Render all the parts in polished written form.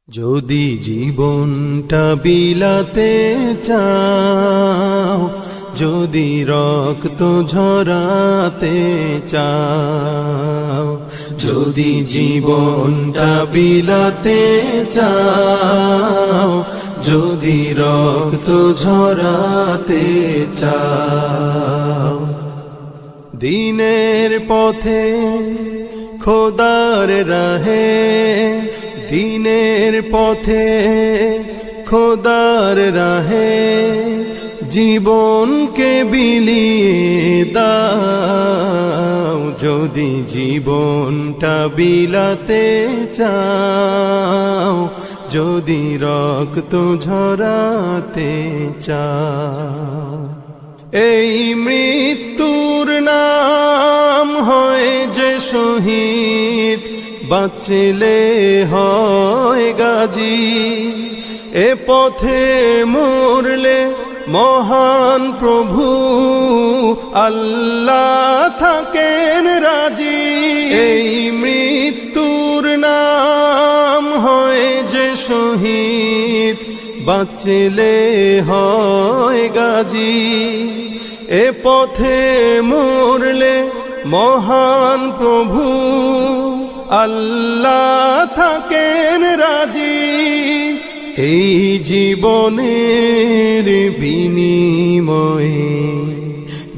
যদি জীবনটা বিলাতে চাও, যদি রক্ত ঝরাতে চাও, যদি জীবনটা বিলাতে চাও, যদি রক্ত ঝরাতে চাও, দিনের পথে খোদার রাহে, দিনের পথে খোদার রাহে জীবনকে বিলিয়ে দাও। যদি জীবনটা বিলাতে চাও, যদি রক্ত ঝরাতে চাও, এই মৃত্যুর নাম হয় যে শহীদ, বাঁচলে হয় গাজী। এ পথে মরলে মহান প্রভু আল্লাহ থাকেন রাজি। এই মৃত্যুর নাম হয় যে শহীদ, বাঁচলে হয় গাজী। এ পথে মরলে মহান প্রভু আল্লাহ থাকেন রাজি। এই জীবনের বিনিময়ে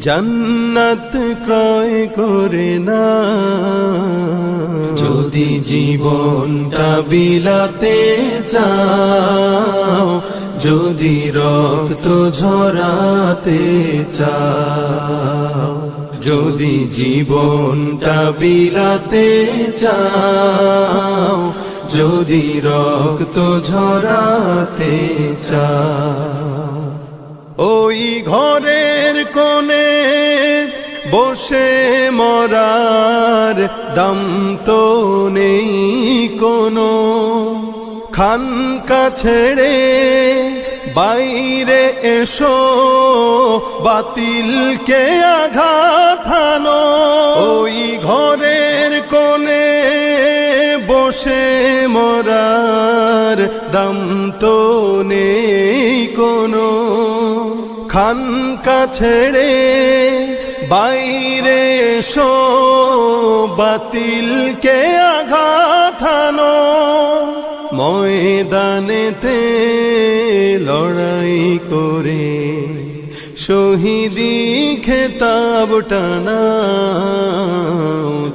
জান্নাত ক্রয় করে না। যদি জীবনটা বিলাতে চাও, যদি রক্ত ঝরাতে চাও, যদি জীবনটা বিলাতে চাও, যদি রক্ত ঝরাতে চাও, ওই ঘরের কোণে বসে মরার দাম তো নেই কোনো। খানকা ছেড়ে বাইরে এসো, বাতিলকে আঘাত হানো। ওই ঘরের কোণে বসে মরার দাম তো নেই কোনো। খানকা ছেড়ে বাইরে এসো, বাতিলকে আঘাত হানো। ময়দানেতে লড়াই করে শহীদি খেতাব টানাও।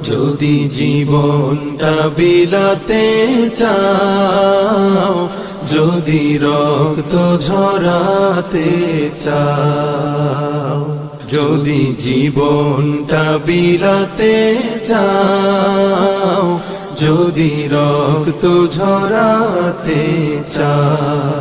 যদি জীবনটা বিলাতে চাও, যদি রক্ত ঝরাতে চাও, যদি জীবনটা বিলাতে চাও, যদি রক্ত ঝরাতে চাও।